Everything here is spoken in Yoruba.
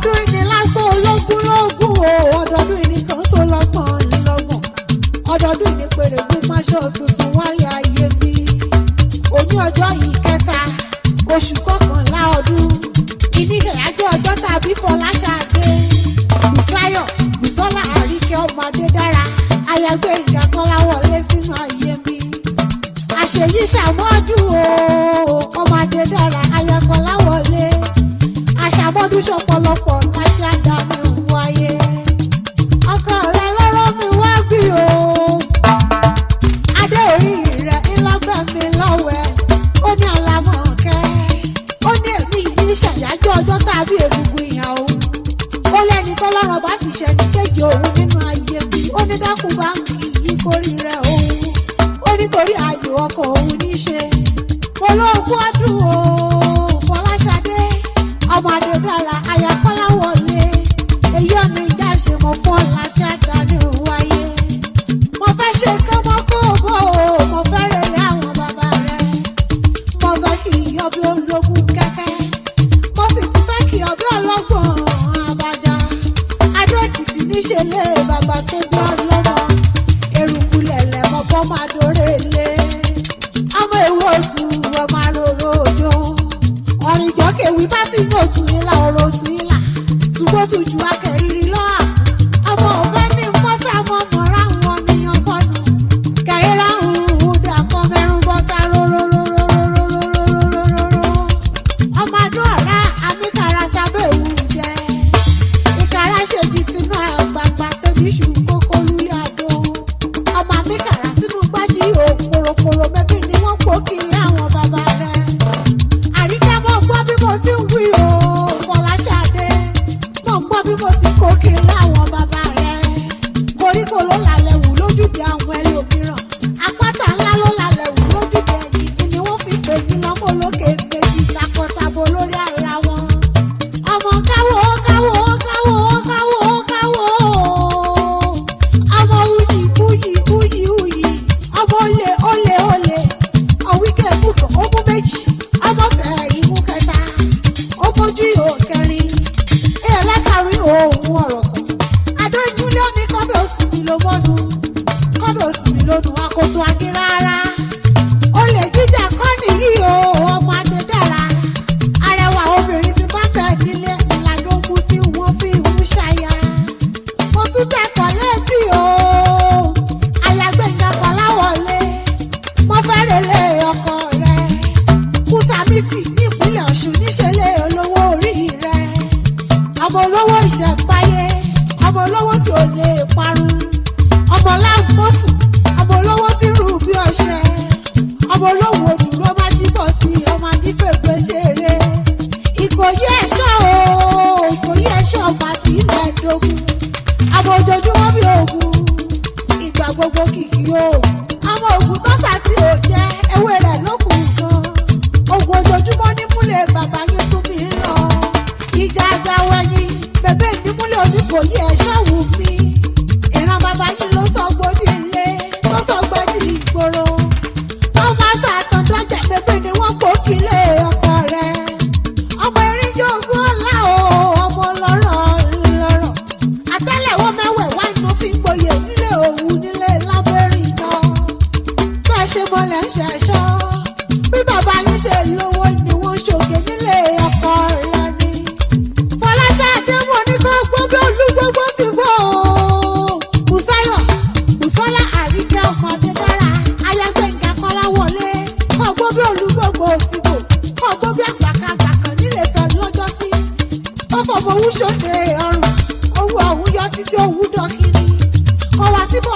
ọdọọdún ìní lásán ológun lógún o ọdọọdún ìní kan tó lọ́gbọ̀n lọ́gbọ̀n ọdọọdún ìní pèrègùn máṣọ tuntun wálé ayé bí òní ọjọ́ yìí kẹta oṣù kọkànlá ọdún ìníṣẹ̀yájọ́ ọjọ́ tàbí Fọláṣadé Bùsáyọ̀ Bùsọ́lá Àríkẹ́ ọmọ Adédára ayágbé ìgbà Kọ́lá wọlé sínú ayé bí àṣeyí ṣàmọ́dún o ọmọ Adédára ayákọ́lá wọlé àṣàmọ́dún ṣọ̀pọ̀lọpọ̀ láṣẹ àdámì òwú ayé ọkọ rẹ lọ́rọ̀ mi wá bí o adé orí rẹ ńlọ́gbẹ́ mi lọ́wẹ́ ó ní Àlàmọ̀kẹ́ ó ní èmi yìí ṣàyájọ́ ọjọ́ tàbí egungun ìhà òun ó lẹ́ni tọ́lọ́rọ̀ bá fi ṣẹ́ni kéje òun nínú ayé mi ó ní dákun bá ń kì í kórìí rẹ òun ó nítorí ayò ọkọ òun ní ṣe olóògùn ọdún o Fọláṣadé ọmọ Adédára ayákọ́lá wọlé èyí ọ̀nà ìjà ṣe mọ̀ fún ọ̀làṣẹ àdáni òun ayé mo fẹ́ ṣe kọ́mọ́ kóòbó mo fẹ́ rẹ̀lẹ̀ àwọn bàbá rẹ̀ mo fẹ́ kí ìyọ́bí ológun kẹ́kẹ́ mo sì tún fẹ́ kí ìyọ́bí ọlọ́gbọ̀n àbájá Adó Èkìtì níṣẹ́ lé bàbá tó gbọ́ lọ́mọ eruku lẹ̀lẹ̀ mọ́ bọ́ máa dórè lé ọmọ èwe òtù ọmọ àròrò òjò ọ̀rìnjọ́ kèwì bá ti ní òtù nílà ọ̀rọ̀ òtù nílà ṣùgbọ́n tó ju akẹ́rìírí lọ́wọ́ ọmọ ọ̀bẹ ní mọ́tà mọ́mọ́ ráwọn níyan kọ́nu kẹ̀yẹ́rà ń dà kọ́ mẹ́rún bọ́tà róróróróróróróróróróró ọmọ Adó ọ̀rá àmìkàrà sábẹ́ ìwù jẹ́ ìkàrà ṣèjì sínú àgbààgbà tẹ̀bí ṣù kókó lulẹ̀ Adó ọmọ àmìkàrà sínú gbájí o kòròkòrò mẹ́bí ni wọ́n pò kí àwọn bàbá rẹ̀ Àríkẹ́ mọ̀ gbọ́ bí mo ti ń wí o Fọláṣadé mọ̀ gbọ́ bí mo ti kó kí láwọn bàbá rẹ̀ koríko ló lálẹ́ wù lójúde àwọn ẹlòmíràn àpáta ńlá ló lálẹ́ wù lójúde ẹ̀yìn ni wọ́n fi pè ní lọ́mọ olókè méjì takọtabo lórí ara wọn ọmọ káwó káwó káwó káwó káwó ọmọ uyì uyì uyì uyì ọmọ olè ọ̀wíkẹ́ bùkọ̀ ó mú méjì ọmọ tẹ̀ ìmú kẹta ó mójú ìhò kẹrin ẹlẹ́kàrin òun ọ̀rọ̀ kan Adó ìjúlẹ̀ ní kọ́bẹ̀ òsì mi ló mọ́nu kọ́bẹ̀ òsì mi lónú akoto agé rárá olè jíjà kọ́ nìyí o ọmọ Adédára arẹwà obìnrin ti bá bẹ̀ nílé ìlànà mú tí wọ́n fi ń ṣàyà mo tún tẹ̀kọ̀ létí o ayágbé Kọ́lá wọlé mo fẹ́ relé ọkọ rẹ̀ Kútàmítì ní ìpínlẹ̀ Ọ̀ṣun níṣẹ́lẹ̀ olówó orí rẹ̀ ọmọ olówó ìṣẹ̀ǹbáyé ọmọ olówó tí ò lè parun ọmọ láǹmọ́sùn ọmọ olówó tí rú bí ọṣẹ ọmọ olówó òdùrú ọmọ ajíbọ̀ sí ọmọ ajífẹ̀gbẹ́ ṣeré Ìkòyí ẹ̀ṣọ́ o Ìkòyí ẹ̀ṣọ́ bàtí ilẹ̀ dógún ọmọ ojoojúmọ́ bí ogun ìgbà gbogbo kìkì o ọmọ ògùn tọ́sà tí ò jẹ́ ewé rẹ̀ lókùn gan ogun ojoojúmọ́ nímúlẹ̀ bàbá yín tún mi lọ ìjà àjàwọ̀ ẹ̀yìn bẹ̀bẹ̀ nímúlẹ̀ Oníkòyí ẹ̀ṣọ́ wù mí ìran bàbá yín ló sọ gbòdì ilé tó sọ gbẹ́dì ìgboro tó máa sàtàn dọ́jà bẹ̀bẹ̀ ni wọ́n kó kílé ọkọ rẹ̀ ọmọ eríjọ́ ogún ọ̀la o ọmọ lọ́rọ̀ àtẹ́lẹ̀wọ́ mẹ́wẹ̀ẹ́wá iná fi ń gboyè nílé òwú nílé lábẹ́rìn náà bẹ́ẹ̀ ṣe mọ́lẹ̀ ń ṣẹ̀ṣọ́ bí bàbá yín ṣe lówó ni wọ́n ṣòkè nílé ọkọ rẹ̀ ni Fọláṣadé mo ní kó gbọ́ bí olúgbogbo ti gbọ́ o Bùsáyọ̀ Bùsọ́lá Àríkẹ́ ọmọ Adédára ayágbé Kọ́lá wọlé kó gbọ́ bí olúgbogbo ti gbọ́ kó gbọ́ bí àgbàkagbà kan nílé fẹ́ lọ́jọ́ sí ó fọmọ owó ṣòde ọrùn owó ọ̀hún yọ títí owó dọ́kìrì kọ́ wá síbọ̀